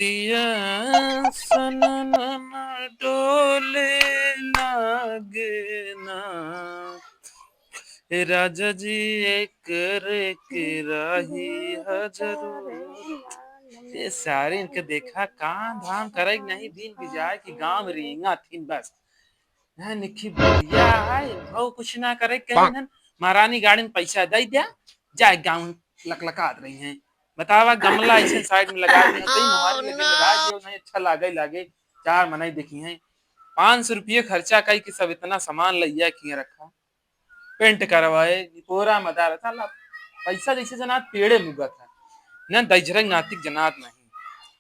सुरतिया सनन डोले लागे ना राजा जी के राही जरूर। ये सारे इनके देखा काम धाम करे नहीं दिन बिजाए की गांव रींगा थीन बस निखी बुढ़िया है भाव कुछ ना करे कहन महारानी गाड़ी में पैसा दे दिया जाए गांव लकलका रही हैं। बतावा गमला ऐसे साइड में लगा दिया कहीं मोबाइल में लगा दियो नहीं अच्छा लागे चार मनाई देखी हैं 500 रुपये खर्चा कई कि सब इतना सामान लिया किए रखा पेंट करवाए पूरा मदार था पैसा जैसे जनात पेड़े मुगा था न दजरंग नातिक जनात नहीं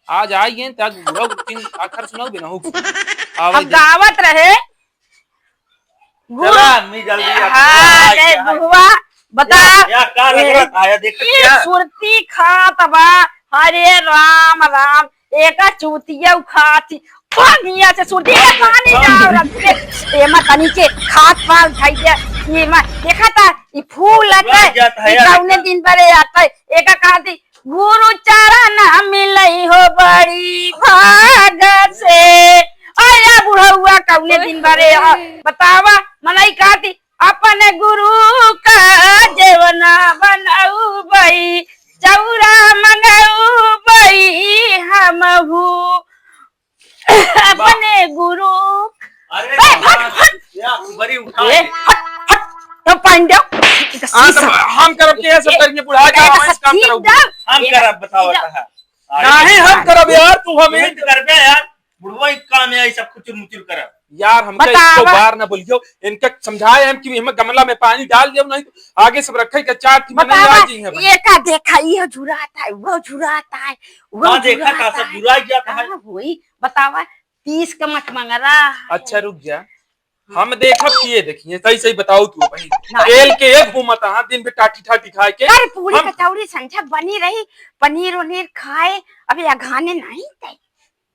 आज आइए तक आखिर सुनाओ बिना अब दावत रहे बुआ बता सुरती खातबा हरे राम राम एक चूतिया खाती से सुरती के पानी जाओ एमा तनी के खात पाल खाई दे ये मा देखा था ई फूल लगे ई कौने दिन बरे आता एक कहती गुरु चरण मिलई हो बड़ी भाग से आया बुढ़वा कौने दिन बरे बतावा मनई कहती अपने गुरु का जेवना बनाऊ बई चौरा मंगाऊ बई हमहू अपने गुरु तो पांडे हम करब के सब करके बुढ़ा जाओ इस काम करो हम करब बताओ नहीं हम करब यार तू हमें करबे यार बुढ़वा एक काम है सब कुछ मुचुर करब यार हमको एक बार ना बोलियो इनका समझाए हम कि हमें गमला में पानी डाल दियो नहीं तो आगे सब रखे के चार की नहीं आ जी है ये का देखा ये झुराता है वो झुराता है वो देखा का सब झुरा जाता है वही बतावा 30 का मत मंगरा। अच्छा रुक जा हम देखब किए देखिए सही सही बताओ तू भाई तेल के एक घूमत हां दिन पे टाटी ठाटी खाए के अरे पूरी कचौड़ी संझा बनी रही पनीर उनीर खाए अभी अघाने नहीं थे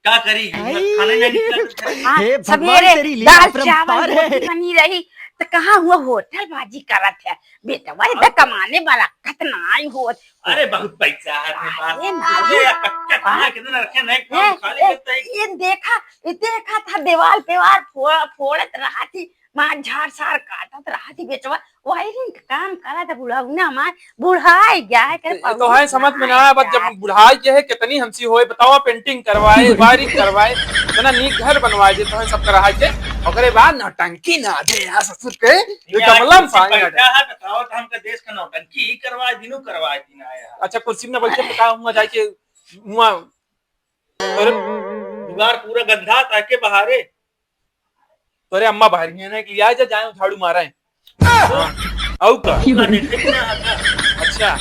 क्या करी खाने नहीं सवेरे दाल चावल बनी रही तो कहाँ हुआ होटल बाजी करत है बेटा वही तो कमाने वाला कितना आई हो अरे बहुत पैसा है अपने पास कितना रखे नहीं काम खाली ये देखा था दीवार पेवार फोड़त रहा थी मां झाड़ सार काटत रहा थी बेटवा वायरिंग काम करा था बुढ़ा ना हमार बुढ़ाई गया है तो है समझ में ना बस जब बुढ़ाई के है कितनी हमसी होए बताओ पेंटिंग करवाए वायरिंग करवाए इतना नीक घर बनवाए जे तो सब करा के ओकरे बाद नौटंकी ना दे यार ससुर के ये कमला में पानी है बताओ तो हमका देश का नौटंकी ही करवाए दिनो करवाए दिन आया अच्छा कुर्सी में बैठ के बताऊंगा जाके हुआ दीवार पूरा गंदा ताके बहारे तोरे अम्मा बाहर गई ना कि आज जाए झाड़ू मारा है औ का अच्छा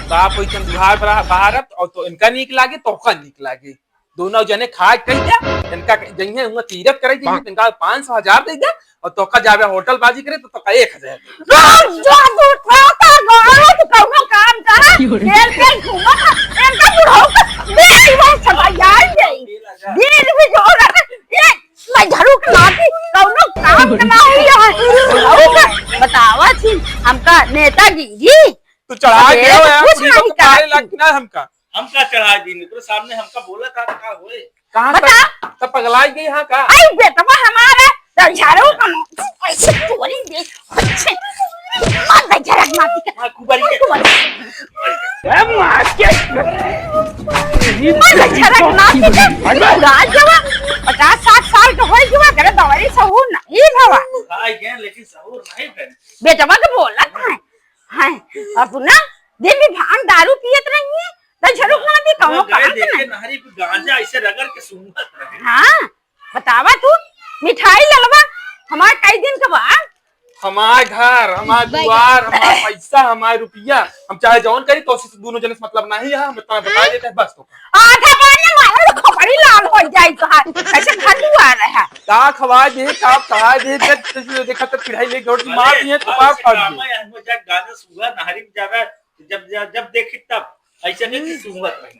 बाप कोई तुम दुहार बाहर और तो इनका नीक लागे तो का नीक लागे दोनों जने खा कह जा इनका जइए हुआ तीरथ करे जी इनका 500 1000 दे दे और तो का जावे होटल बाजी करे तो का 1000 जो खाता गात कोनो काम कर खेल खेल घूमा इनका बुढ़ाओ मेरी बात सगाई गई दिन भी जो ये मैं झाड़ू लाती कौनो काम करना हुआ बतावा थी हमका नेतागिरी तो चढ़ा के हो यार पूरी को मारे लगना हमका चढ़ा दी तो सामने हमका बोला था का होए कहां तक सब पगलाई गई हां का आई बेटा हमारा झाड़ू का पैसे चोरी दे अच्छे मार झरक माती का कुबरी के मार के झरक माती का राजवा 50-60 साल का होई जुआ करे दवाई सहूर नहीं भवा आई गए लेकिन सहूर नहीं बन बेटवा के बोला था हां अब ना दिन भी भांग दारू पियत रही है तो झरुक ना दी कौनो काम देखे नहरी पे गांजा ऐसे रगड़ के सूंघत रहे हां बतावा तू मिठाई ललवा हमार कई दिन के बाद हमार घर हमार द्वार हमार पैसा हमार रुपया हम चाहे जौन करी तो दोनों जने से मतलब नहीं है हम इतना बता देते हैं बस तो आधा पानी मारो तो खपड़ी लाल हो जाए तो कैसे घटू आ रहा है का खवा दे का खवा दे जब देखा तो पिढ़ाई ले जोड़ की मार दिए तो पाप कर दे हम जब गाना सुगा नहरी में जावे जब देखी तब ऐसे नहीं सूंघत रही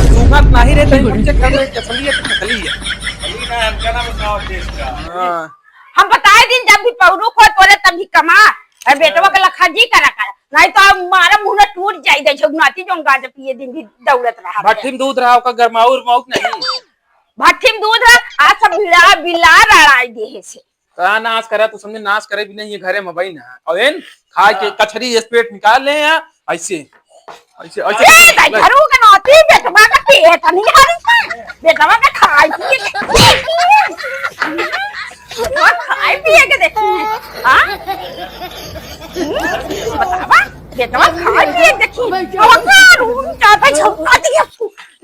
सूंघत नहीं रहते हमसे कर रहे असलियत नकली है अली ना हम क्या नाम बताओ देश का हम बताए दिन जब भी पौरू को तोरे तभी कमा बेटवा के लखा जी करा नहीं तो अब मारा मुंह ना टूट जाई दे झगनाती जोन गाज पिए दिन भी दौड़त रहा भट्टी में दूध रहा का गरमाऊ उरमाऊ नहीं भट्टी में दूध है आज सब बिला बिला लड़ाई दे से का नाश करा तो समझे नाश करे भी नहीं ये घरे में भाई ना और इन खा के कचरी इस पेट निकाल ले या ऐसे ऐसे ए ऐसे दाई घरू के नौती बेटवा का पेट नहीं हरी बेटवा का खाई पिए बेटवा खाई पिए के देखी हां बतावा बेटवा खाई पिए देखी बेटवा रूम जाता छौका दिया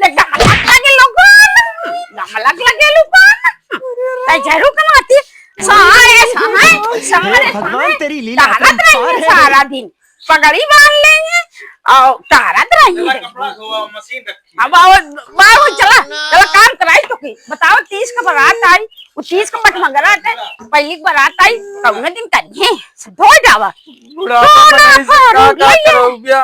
लगा लगे लोगन लगे लोगन दाई घरू के नौती सारे भगवान तेरी लीला तारत रहेंगे सारा दिन पगड़ी बांध लेंगे और तारत रहेंगे कपड़ा धोआ मशीन रखी अब बाबू चला चला काम कराई तो की बताओ 30 का बारात आई वो 30 का मठमंगरा है पहली बारात आई कौन दिन करिए धो जावा बुढ़ापा में नहीं से का करोगे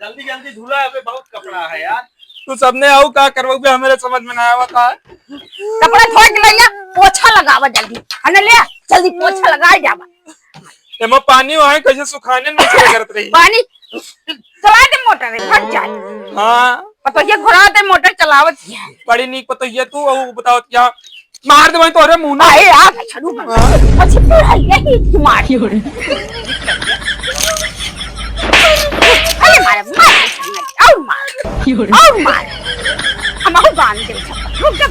जल्दी जल्दी धुला अबे बहुत कपड़ा है यार तू सबने आऊ का करवाओगे हमारे समझ में ना आया था कपड़ा धो के ले पोछा लगावा जल्दी अने ले जल्दी पोछा लगाए जावा एमा पानी वहां कैसे सुखाने में चले करत रही पानी चला दे मोटर रे फट जाए हां पतो ये घोड़ा दे मोटर चलावत है बड़ी नीक पतो ये तू बताओ क्या मार दे वहीं तोरे मुंह ना अरे आप छड़ू अच्छी पढ़ाई यही मार अरे मार और मार हम आउ बांध दे रुक जा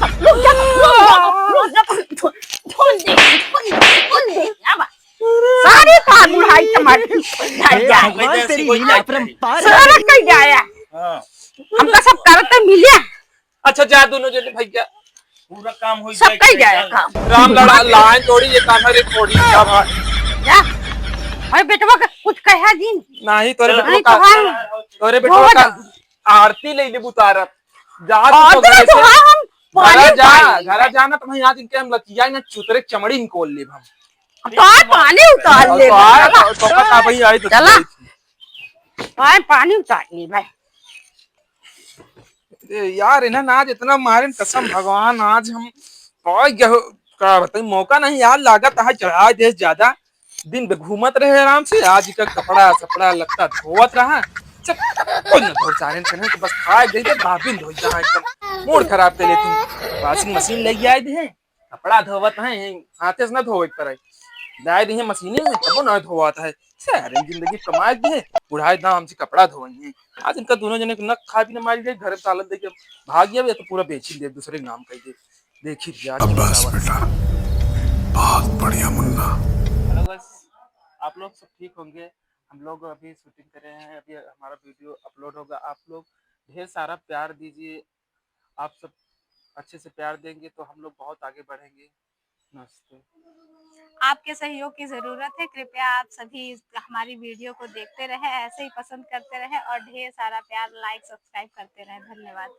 अब सारे का बुढ़ाई टमाटर भगवान तेरी लीला अपरंपार है। सारा कहीं जाया हां हमका सब करते मिले अच्छा जा दोनों जने भैया पूरा काम हो सब कहीं जाया काम राम लड़ा लाइन तोड़ी ये काम है थोड़ी क्या भाई जा अरे बेटवा का कुछ कहा दिन नहीं तोरे नहीं बेटवा तो का हम तोरे बेटवा का आरती ले ले बुतारत जा तू तो आदर घर तो से हम पानी घरा जाना तो मैं आज इनके हम लतिया ना चुतरे चमड़ी निकोल ले हम तो पानी उतार ले तो का भाई आई तो चला पानी उतार ले भाई यार इन्हें ना आज इतना मारे कसम भगवान आज हम का बताई मौका नहीं यार लागत है चढ़ा दे ज्यादा दिन पे घूमत रहे आराम से आज का कपड़ा सपड़ा लगता धोवत रहा कुछ न धो चाहे कने तो बस खा दे दे भाभी धो जा एकदम मूड खराब कर ले तुम वॉशिंग मशीन ले आए थे कपड़ा धोवत है हाथे से ना धोवे पर दाई दी मशीने में तब ना धोवाता है सारे जिंदगी कमाए दे बुढ़ाई ना हमसे कपड़ा धोएंगे आज इनका दोनों जने न खा भी न मारी दे घर तालन दे के भाग गया तो पूरा बेच ही दे दूसरे नाम कह दे देखी यार अब्बास बेटा बहुत बढ़िया मुन्ना हेलो बस आप लोग सब ठीक होंगे हम लोग अभी शूटिंग कर रहे हैं अभी हमारा वीडियो अपलोड होगा आप लोग ढेर सारा प्यार दीजिए आप सब अच्छे से प्यार देंगे तो हम लोग बहुत आगे बढ़ेंगे नमस्ते आपके सहयोग की जरूरत है कृपया आप सभी हमारी वीडियो को देखते रहें ऐसे ही पसंद करते रहें और ढेर सारा प्यार लाइक सब्सक्राइब करते रहें धन्यवाद।